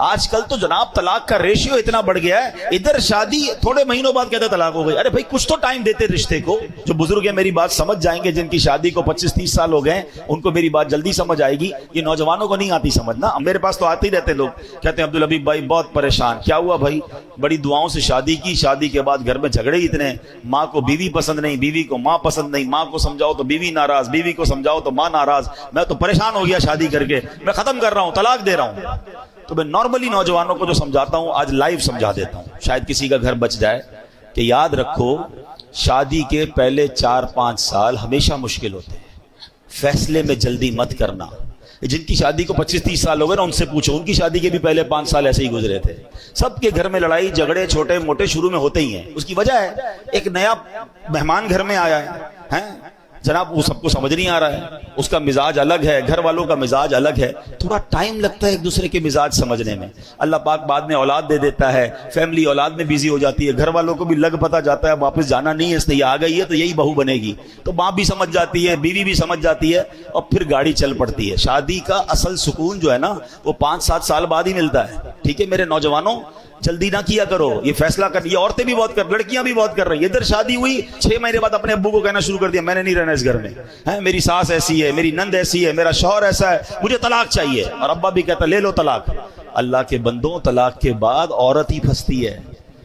آج کل تو جناب طلاق کا ریشیو اتنا بڑھ گیا ہے، ادھر شادی تھوڑے مہینوں بعد کہتے طلاق ہو گئی۔ ارے بھائی کچھ تو ٹائم دیتے رشتے کو۔ جو بزرگ ہیں میری بات سمجھ جائیں گے، جن کی شادی کو 25-30 سال ہو گئے ان کو میری بات جلدی سمجھ آئے گی، یہ نوجوانوں کو نہیں آتی سمجھنا۔ میرے پاس تو آتے ہی رہتے لوگ، کہتے ہیں عبدالحبیب بھائی بہت پریشان۔ کیا ہوا بھائی؟ بڑی دعاؤں سے شادی کی، شادی کے بعد گھر میں جھگڑے اتنے، ماں کو بیوی پسند نہیں، بیوی کو ماں پسند نہیں، ماں کو سمجھاؤ تو بیوی ناراض، بیوی کو سمجھاؤ تو ماں ناراض۔ میں تو پریشان ہو گیا شادی کر کے، میں ختم کر رہا ہوں، طلاق دے رہا ہوں۔ تو میں نارملی نوجوانوں کو جو سمجھاتا ہوں آج لائیو سمجھا دیتا ہوں، شاید کسی کا گھر بچ جائے، کہ یاد رکھو شادی کے پہلے 4-5 سال ہمیشہ مشکل ہوتے ہیں، فیصلے میں جلدی مت کرنا۔ جن کی شادی کو 25-30 سال ہو گئے نا ان سے پوچھو، ان کی شادی کے بھی پہلے 5 سال ایسے ہی گزرے تھے۔ سب کے گھر میں لڑائی جھگڑے چھوٹے موٹے شروع میں ہوتے ہی ہیں۔ اس کی وجہ ہے ایک نیا مہمان گھر میں آیا ہے جناب، وہ سب کو سمجھ نہیں آ رہا ہے، اس کا مزاج الگ ہے، گھر والوں کا مزاج الگ ہے، تھوڑا ٹائم لگتا ہے ایک دوسرے کے مزاج سمجھنے میں۔ اللہ پاک بعد میں اولاد دے دیتا ہے، فیملی اولاد میں بیزی ہو جاتی ہے، گھر والوں کو بھی لگ پتہ جاتا ہے واپس جانا نہیں ہے، اس نے یہ آ گئی ہے تو یہی بہو بنے گی، تو ماں بھی سمجھ جاتی ہے، بیوی بھی سمجھ جاتی ہے، اور پھر گاڑی چل پڑتی ہے۔ شادی کا اصل سکون جو ہے نا وہ 5-7 سال بعد ہی ملتا ہے۔ ٹھیک ہے میرے نوجوانوں، جلدی نہ کیا کرو، یہ فیصلہ کر، یہ عورتیں بھی بہت کر، لڑکیاں بھی بہت کر رہی ہیں۔ ادھر شادی ہوئی 6 مہینے بعد اپنے ابو کو کہنا شروع کر دیا میں نے نہیں رہنا اس گھر میں، میری ساس ایسی ہے، میری نند ایسی ہے، میرا شوہر ایسا ہے، مجھے طلاق چاہیے، اور ابا بھی کہتا لے لو طلاق۔ اللہ کے بندوں، طلاق کے بعد عورت ہی پھنستی ہے،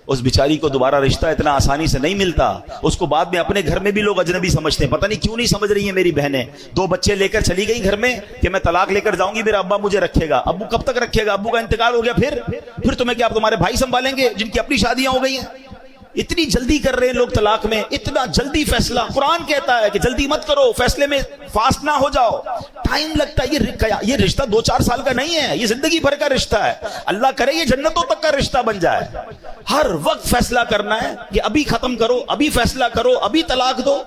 اس بیچاری کو دوبارہ رشتہ اتنا آسانی سے نہیں ملتا، اس کو بعد میں اپنے گھر میں بھی لوگ اجنبی سمجھتے ہیں۔ پتہ نہیں کیوں نہیں سمجھ رہی ہیں میری بہنیں، 2 بچے لے کر چلی گئی گھر میں کہ میں طلاق لے کر جاؤں گی، میرا ابا مجھے رکھے گا۔ ابو کب تک رکھے گا؟ ابو کا انتقال ہو گیا، پھر تمہیں کیا تمہارے بھائی سنبھالیں گے جن کی اپنی شادیاں ہو گئی ہیں؟ اتنی جلدی کر رہے ہیں لوگ طلاق میں، اتنا جلدی فیصلہ۔ قرآن کہتا ہے کہ جلدی مت کرو، فیصلے میں فاسٹ نہ ہو جاؤ، ٹائم لگتا ہے۔ یہ رشتہ 2-4 سال کا نہیں ہے، یہ زندگی بھر کا رشتہ ہے۔ اللہ کرے یہ جنتوں تک کا رشتہ بن جائے۔ ہر وقت فیصلہ کرنا ہے کہ ابھی ختم کرو، ابھی فیصلہ کرو، ابھی طلاق دو۔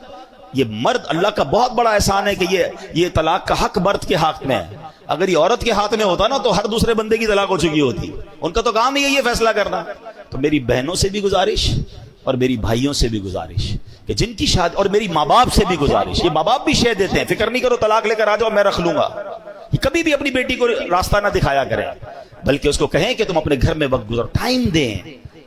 یہ مرد، اللہ کا بہت بڑا احسان ہے کہ یہ طلاق کا حق مرد کے ہاتھ میں ہے۔ اگر یہ عورت کے ہاتھ میں ہوتا نا تو ہر دوسرے بندے کی طلاق ہو چکی ہوتی۔ ان کا تو کام ہی ہے یہ فیصلہ کرنا۔ تو میری بہنوں سے بھی گزارش اور میری بھائیوں سے بھی گزارش کہ جن کی شادی، اور میری ماں باپ سے بھی گزارش، یہ ماں باپ بھی شے دیتے ہیں، فکر نہیں کرو طلاق لے کر آ جاؤ میں رکھ لوں گا، یہ کبھی بھی اپنی بیٹی کو راستہ نہ دکھایا کریں، بلکہ اس کو کہیں کہ تم اپنے گھر میں وقت گزارو، ٹائم دیں۔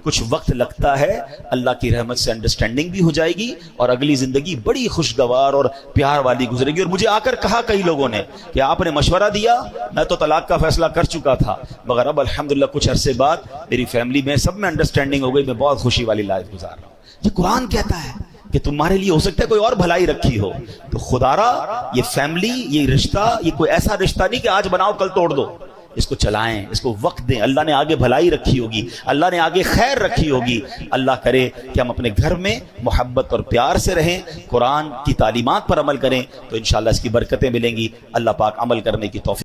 کچھ وقت لگتا ہے، اللہ کی رحمت سے انڈرسٹینڈنگ بھی ہو جائے گی اور اگلی زندگی بڑی خوشگوار اور پیار والی گزرے گی۔ اور مجھے آ کر کہا کئی لوگوں نے کہ آپ نے مشورہ دیا، میں تو طلاق کا فیصلہ کر چکا تھا، مگر اب الحمدللہ کچھ عرصے بعد میری فیملی میں سب میں انڈرسٹینڈنگ ہو گئی، میں بہت خوشی والی لائف گزار رہا ہوں۔ یہ قرآن کہتا ہے کہ تمہارے لیے ہو سکتا ہے کوئی اور بھلائی رکھی ہو، تو خدا را یہ فیملی، یہ رشتہ، یہ کوئی ایسا رشتہ نہیں کہ آج بناؤ کل توڑ دو، اس کو چلائیں، اس کو وقت دیں۔ اللہ نے آگے بھلائی رکھی ہوگی، اللہ نے آگے خیر رکھی ہوگی۔ اللہ کرے کہ ہم اپنے گھر میں محبت اور پیار سے رہیں، قرآن کی تعلیمات پر عمل کریں، تو انشاءاللہ اس کی برکتیں ملیں گی۔ اللہ پاک عمل کرنے کی توفیق